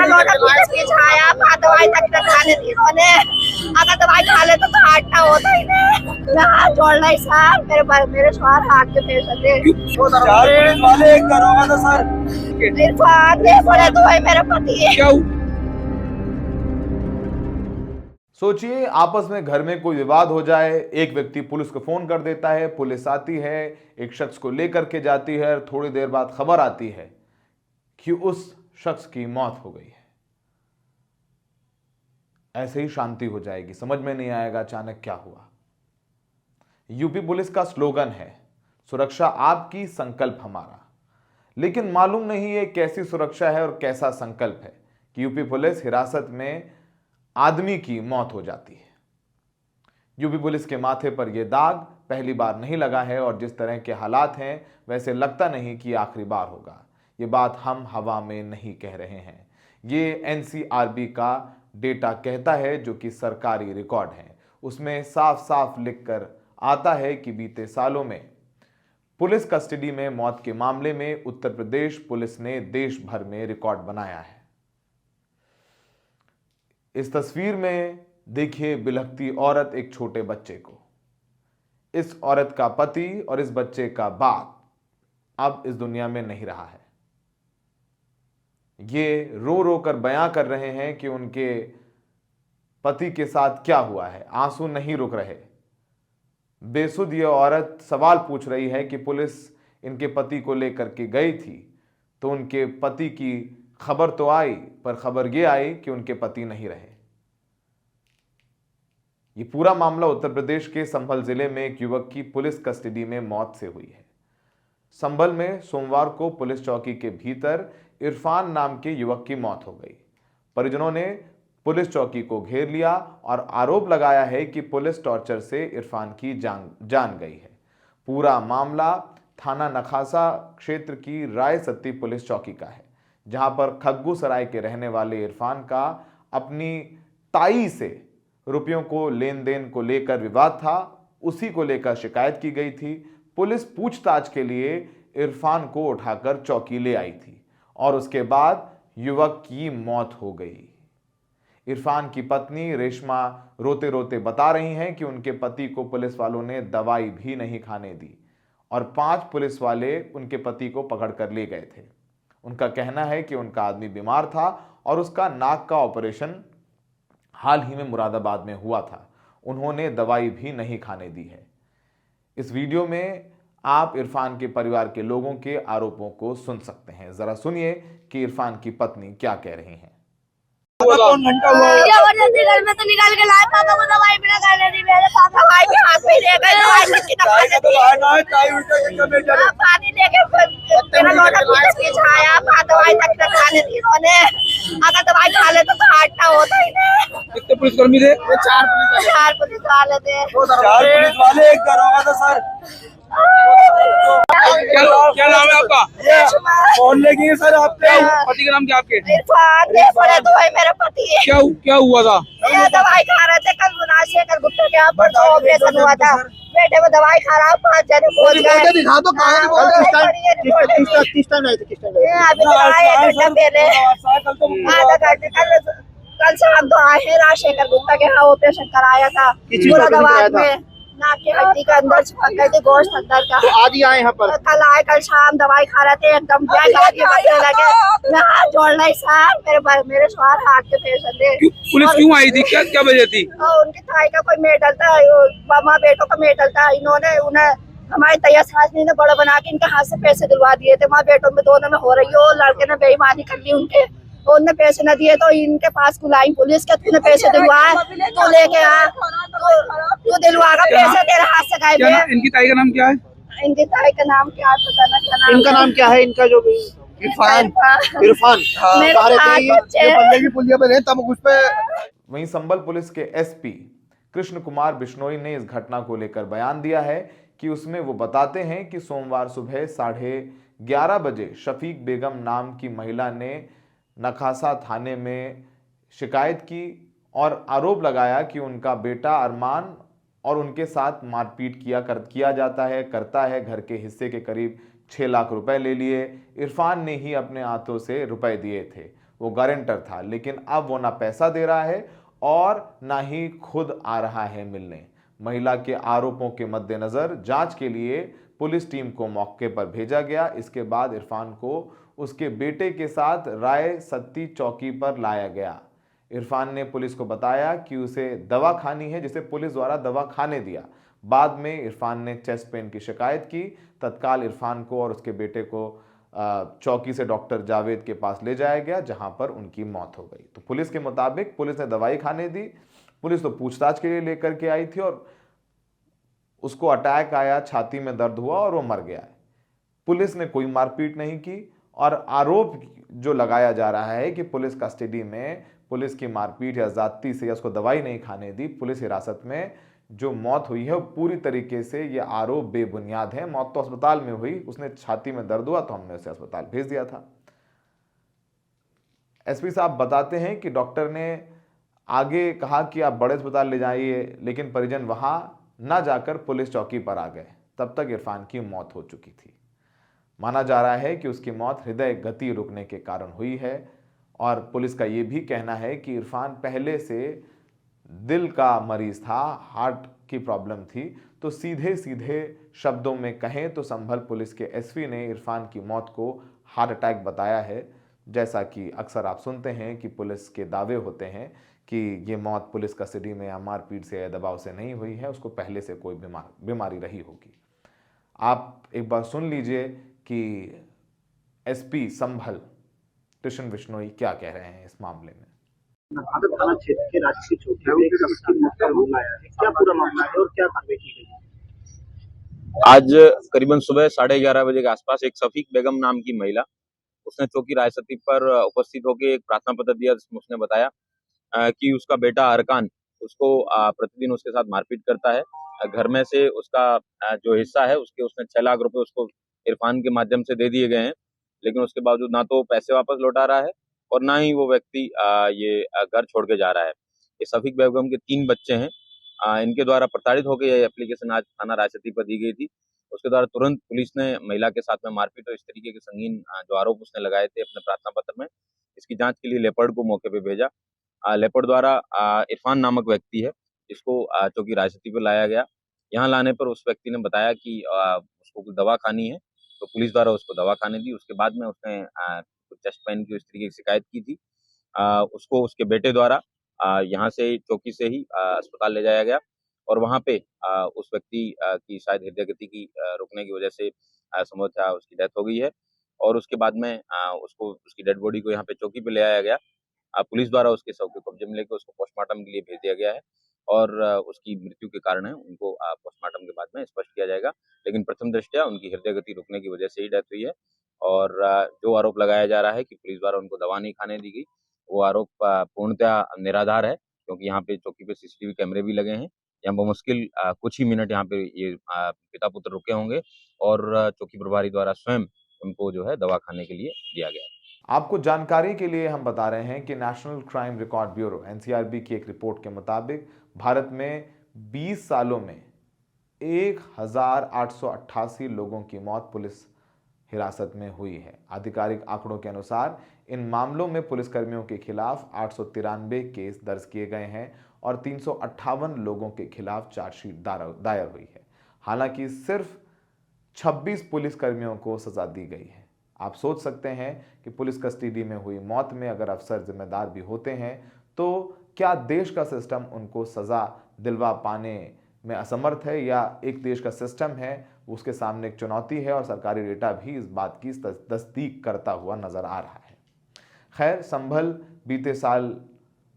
लोटा छाया दवाई तक न खा लेती इन्होंने। अगर दवाई खा ले तो हाटना होता ही नहीं। मैं हाथ जोड़ रही सर, मेरे स्वार हाथ के पेशेंट थे। 4 पुलिस वाले, एक दरोगा था सर। इरफान ये बड़े तो भाई मेरा पति है। क्या सोचिए, आपस में घर में कोई विवाद हो जाए, एक व्यक्ति पुलिस को फोन कर देता है, पुलिस आती है, एक शख्स को लेकर के जाती है और थोड़ी देर बाद खबर आती है कि उस शख्स की मौत हो गई है। ऐसे ही शांति हो जाएगी, समझ में नहीं आएगा अचानक क्या हुआ। यूपी पुलिस का स्लोगन है, सुरक्षा आपकी, संकल्प हमारा। लेकिन मालूम नहीं है कैसी सुरक्षा है और कैसा संकल्प है कि यूपी पुलिस हिरासत में आदमी की मौत हो जाती है। यूपी पुलिस के माथे पर यह दाग पहली बार नहीं लगा है और जिस तरह के हालात हैं वैसे लगता नहीं कि आखिरी बार होगा। ये बात हम हवा में नहीं कह रहे हैं, ये एनसीआरबी का डेटा कहता है, जो कि सरकारी रिकॉर्ड है। उसमें साफ साफ लिखकर आता है कि बीते सालों में पुलिस कस्टडी में मौत के मामले में उत्तर प्रदेश पुलिस ने देश भर में रिकॉर्ड बनाया है। इस तस्वीर में देखिए बिलखती औरत एक छोटे बच्चे को। इस औरत का पति और इस बच्चे का बाप अब इस दुनिया में नहीं रहा है। ये रो रो कर बयां कर रहे हैं कि उनके पति के साथ क्या हुआ है, आंसू नहीं रुक रहे। बेसुध ये औरत सवाल पूछ रही है कि पुलिस इनके पति को लेकर के गई थी तो उनके पति की खबर तो आई, पर खबर ये आई कि उनके पति नहीं रहे। ये पूरा मामला उत्तर प्रदेश के संभल जिले में एक युवक की पुलिस कस्टडी में मौत से हुई है। संभल में सोमवार को पुलिस चौकी के भीतर इरफान नाम के युवक की मौत हो गई। परिजनों ने पुलिस चौकी को घेर लिया और आरोप लगाया है कि पुलिस टॉर्चर से इरफान की जान गई है। पूरा मामला थाना नखासा क्षेत्र की राय सत्ती पुलिस चौकी का है, जहां पर खग्गू सराय के रहने वाले इरफान का अपनी ताई से रुपयों को लेन देन को लेकर विवाद था। उसी को लेकर शिकायत की गई थी। पुलिस पूछताछ के लिए इरफान को उठाकर चौकी ले आई थी और उसके बाद युवक की मौत हो गई। इरफान की पत्नी रेशमा रोते रोते बता रही हैं कि उनके पति को पुलिस वालों ने दवाई भी नहीं खाने दी और 5 पुलिस वाले उनके पति को पकड़ कर ले गए थे। उनका कहना है कि उनका आदमी बीमार था और उसका नाक का ऑपरेशन हाल ही में मुरादाबाद में हुआ था। उन्होंने दवाई भी नहीं खाने दी है। इस वीडियो में आप इरफान के परिवार के लोगों के आरोपों को सुन सकते हैं। जरा सुनिए कि इरफान की पत्नी क्या कह रही हैं। कौन घंटा हुआ? जबरदस्ती घर में तो निकाल के लाए, पापा को दवाई भी ना खाने दी। मेरे पापा दवाई भी हाथ में ले गए, दवाई किसी ने चाय का खाने तो दी। लाना है, चाय उल्टा के क्या बेचा रे? पानी लेके मेरा लोटा पीछे छाया दवाई तक न खाने दी इन्होंने। अगर दवाई खा ले तो हाटना होता ही नहीं। कितने पुलिसकर्मी थे? 4 पुलिस वाले थे। 4 पुलिस वाले, एक दरोगा था सर। क्या नाम है आपका? फोन लेंगे सर आपके। पति का नाम क्या आपके? इरफान ये बड़े तो भाई मेरा पति है। क्या हुआ था? ये दवाई खा रहे थे कल मुनाशे कल गुप्ता के यहाँ पर तो ऑपरेशन हुआ था। बेटे में दवाई खा रहा हूँ, 5 जने पहुंच गए। दिखा दो अभी तो आए एक घंटा पहले, आधा घंटे कल शाम तो आए हैं। राजशेखर गुप्ता के यहाँ ऑपरेशन कराया था मुरादाबाद में। नाक की हड्डी के अंदर चिपक गई थी, गोश्त अंदर का। तो आज ही आए यहाँ पर? कल आए, कल शाम दवाई खा रहे थे, एकदम बचने लगे। मैं हाथ जोड़ रही सर, मेरे स्वार हाथ के पेशेंट थे। पुलिस क्यों आई थी? क्या वजह थी? उनकी ताई का कोई मेडल था, मामा बेटों का मेडल था। इन्होंने उन्हें हमारी तैयार सासनी ने बड़ा बना के इनके हाथ से पैसे दिलवा दिए थे। माँ बेटों में दोनों में हो रही हो, लड़के ने बेईमानी कर ली उनके, उनने पैसे न दिए तो इनके पास बुलाई पुलिस के, तूने पैसे दिलवाए तो लेके आ, तू दिलवाएगा पैसे तेरे हाथ से गए। इनकी ताई का नाम क्या है? इनकी ताई का नाम क्या है पता ना, क्या नाम इनका नाम क्या है? इनका जो इरफान पुलिया पे तब उस पे। वहीं संभल पुलिस के एसपी कृष्ण कुमार बिश्नोई ने इस घटना को लेकर बयान दिया है कि उसमें वो बताते हैं कि सोमवार सुबह 11:30 बजे शफीक बेगम नाम की महिला ने नखासा थाने में शिकायत की और आरोप लगाया कि उनका बेटा अरमान और उनके साथ मारपीट करता है। घर के हिस्से के करीब 6 लाख रुपए ले लिए। इरफान ने ही अपने हाथों से रुपए दिए थे। वो गारंटर था, लेकिन अब वो ना पैसा दे रहा है और ना ही खुद आ रहा है मिलने। महिला के आरोपों के मद्देनजर जांच के लिए पुलिस टीम को मौके पर भेजा गया। इसके बाद इरफान को उसके बेटे के साथ राय सत्ती चौकी पर लाया गया। इरफान ने पुलिस को बताया कि उसे दवा खानी है, जिसे पुलिस द्वारा दवा खाने दिया। बाद में इरफान ने चेस्ट पेन की शिकायत की। तत्काल इरफान को और उसके बेटे को चौकी से डॉक्टर जावेद के पास ले जाया गया, जहां पर उनकी मौत हो गई। तो पुलिस के मुताबिक पुलिस ने दवाई खाने दी। पुलिस तो पूछताछ के लिए लेकर के आई थी और उसको अटैक आया, छाती में दर्द हुआ और वो मर गया है। पुलिस ने कोई मारपीट नहीं की और आरोप जो लगाया जा रहा है कि पुलिस कस्टडी में पुलिस की मारपीट या ज्यादती से या उसको दवाई नहीं खाने दी, पुलिस हिरासत में जो मौत हुई है वो पूरी तरीके से ये आरोप बेबुनियाद है। मौत तो अस्पताल में हुई, उसने छाती में दर्द हुआ तो हमने उसे अस्पताल भेज दिया था। एसपी साहब बताते हैं कि डॉक्टर ने आगे कहा कि आप बड़े अस्पताल ले जाइए, लेकिन परिजन वहां ना जाकर पुलिस चौकी पर आ गए। तब तक इरफान की मौत हो चुकी थी। माना जा रहा है कि उसकी मौत हृदय गति रुकने के कारण हुई है और पुलिस का यह भी कहना है कि इरफान पहले से दिल का मरीज था, हार्ट की प्रॉब्लम थी। तो सीधे सीधे शब्दों में कहें तो संभल पुलिस के एसपी ने इरफान की मौत को हार्ट अटैक बताया है। जैसा कि अक्सर आप सुनते हैं कि पुलिस के दावे होते हैं कि ये मौत पुलिस कस्टडी में या मारपीट से या दबाव से नहीं हुई है, उसको पहले से कोई बीमारी रही होगी। आप एक बार सुन लीजिए कि एसपी संभल कृष्ण बिश्नोई क्या कह रहे हैं इस मामले में। नवादा थाना क्षेत्र के राजसी चौकी में एक शख्स की मौत का मामला आया है। क्या पूरा मामला है और क्या कार्रवाई की गई है? आज करीबन सुबह 11:30 बजे के आसपास एक सफीक बेगम नाम की महिला, उसने चौकी रायसती पर उपस्थित होकर एक प्रार्थना पत्र दिया, जिसमें उसने बताया कि उसका बेटा अरकान उसको प्रतिदिन उसके साथ मारपीट करता है। घर में से उसका जो हिस्सा है उसके उसने 6 लाख रुपए उसको इरफान के माध्यम से दे दिए गए हैं, लेकिन उसके बावजूद ना तो पैसे वापस लौटा रहा है और ना ही वो व्यक्ति ये घर छोड़ के जा रहा है। ये सफीक बेगम के 3 बच्चे हैं। इनके द्वारा प्रताड़ित होकर ये एप्लीकेशन आज थाना रायसती पर दी गई थी। उसके द्वारा तुरंत पुलिस ने महिला के साथ में मारपीट और इस तरीके के संगीन जो आरोप उसने लगाए थे अपने प्रार्थना पत्र में, इसकी जांच के लिए लेपर्ड को मौके पे भेजा। लेपर्ड द्वारा इरफान नामक व्यक्ति है, इसको चौकी रायसती पर लाया गया। यहाँ लाने पर उस व्यक्ति ने बताया कि उसको कुछ दवा खानी है, तो पुलिस द्वारा उसको दवा खाने दी। उसके बाद में उसने चेस्ट पेन की इस तरीके की शिकायत की थी। उसको उसके बेटे द्वारा यहाँ से चौकी से ही अस्पताल ले जाया गया और वहाँ पे उस व्यक्ति की शायद हृदय गति की रुकने की वजह से संभवतः उसकी डेथ हो गई है और उसके बाद में उसको उसकी डेड बॉडी को यहाँ पे चौकी पे ले आया गया। पुलिस द्वारा उसके शव के कब्जे में लेकर उसको पोस्टमार्टम के लिए भेज दिया गया है और उसकी मृत्यु के कारण है उनको पोस्टमार्टम के बाद में स्पष्ट किया जाएगा, लेकिन प्रथम दृष्टया उनकी हृदय गति रुकने की वजह से ही डेथ हुई है। और जो आरोप लगाया जा रहा है कि पुलिस द्वारा उनको दवा नहीं खाने दी गई, वो आरोप पूर्णतः निराधार है, क्योंकि यहाँ पे चौकी पे सीसीटीवी कैमरे भी लगे हैं। यहाँ बमुश्किल कुछ ही मिनट यहाँ पे ये पिता पुत्र रुके होंगे और चौकी प्रभारी द्वारा स्वयं उनको जो है दवा खाने के लिए दिया गया है। आपको जानकारी के लिए हम बता रहे हैं कि national crime record bureau NCRB की एक रिपोर्ट के मुताबिक भारत में 20 सालों में 1888 लोगों की मौत पुलिस हिरासत में हुई है। आधिकारिक आंकड़ों के अनुसार इन मामलों में पुलिसकर्मियों के खिलाफ 893 केस दर्ज किए गए हैं और 358 लोगों के खिलाफ चार्जशीट दायर हुई है। हालांकि सिर्फ 26 पुलिसकर्मियों को सजा दी गई है। आप सोच सकते हैं कि पुलिस कस्टडी में हुई मौत में अगर अफसर जिम्मेदार भी होते हैं तो क्या देश का सिस्टम उनको सजा दिलवा पाने में असमर्थ है, या एक देश का सिस्टम है उसके सामने एक चुनौती है और सरकारी डेटा भी इस बात की तस्दीक करता हुआ नजर आ रहा है। खैर, संभल बीते साल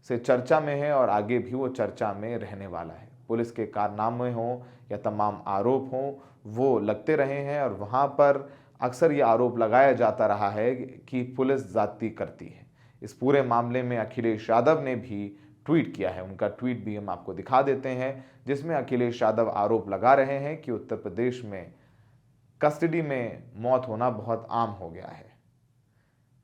से चर्चा में है और आगे भी वो चर्चा में रहने वाला है। पुलिस के कारनामे हों या तमाम आरोप हों, वो लगते रहे हैं और वहाँ पर अक्सर ये आरोप लगाया जाता रहा है कि पुलिस जाती करती है। इस पूरे मामले में अखिलेश यादव ने भी ट्वीट किया है। उनका ट्वीट भी हम आपको दिखा देते हैं, जिसमें अखिलेश यादव आरोप लगा रहे हैं कि उत्तर प्रदेश में कस्टडी में मौत होना बहुत आम हो गया है।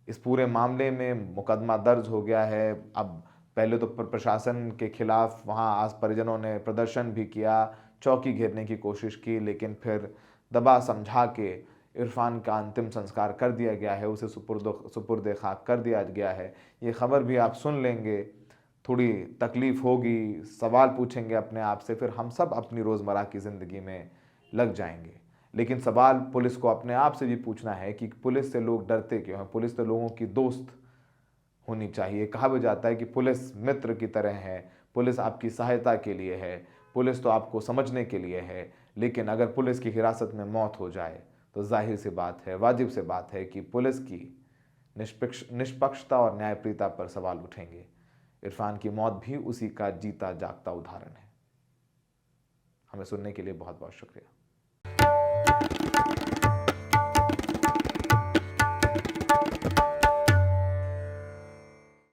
इस पूरे मामले में मुकदमा दर्ज हो गया है। अब पहले तो प्रशासन के खिलाफ वहाँ आस परिजनों ने प्रदर्शन भी किया, चौकी घेरने की कोशिश की, लेकिन फिर दबा समझा के इरफान का अंतिम संस्कार कर दिया गया है, उसे सुपुर्द खाक कर दिया गया है। ये खबर भी आप सुन लेंगे, थोड़ी तकलीफ़ होगी, सवाल पूछेंगे अपने आप से, फिर हम सब अपनी रोज़मर्रा की ज़िंदगी में लग जाएंगे। लेकिन सवाल पुलिस को अपने आप से भी पूछना है कि पुलिस से लोग डरते क्यों हैं। पुलिस तो लोगों की दोस्त होनी चाहिए। कहा भी जाता है कि पुलिस मित्र की तरह है, पुलिस आपकी सहायता के लिए है, पुलिस तो आपको समझने के लिए है। लेकिन अगर पुलिस की हिरासत में मौत हो जाए तो जाहिर सी बात है, वाजिब सी बात है कि पुलिस की निष्पक्षता और न्यायप्रियता पर सवाल उठेंगे। इरफान की मौत भी उसी का जीता जागता उदाहरण है। हमें सुनने के लिए बहुत बहुत शुक्रिया।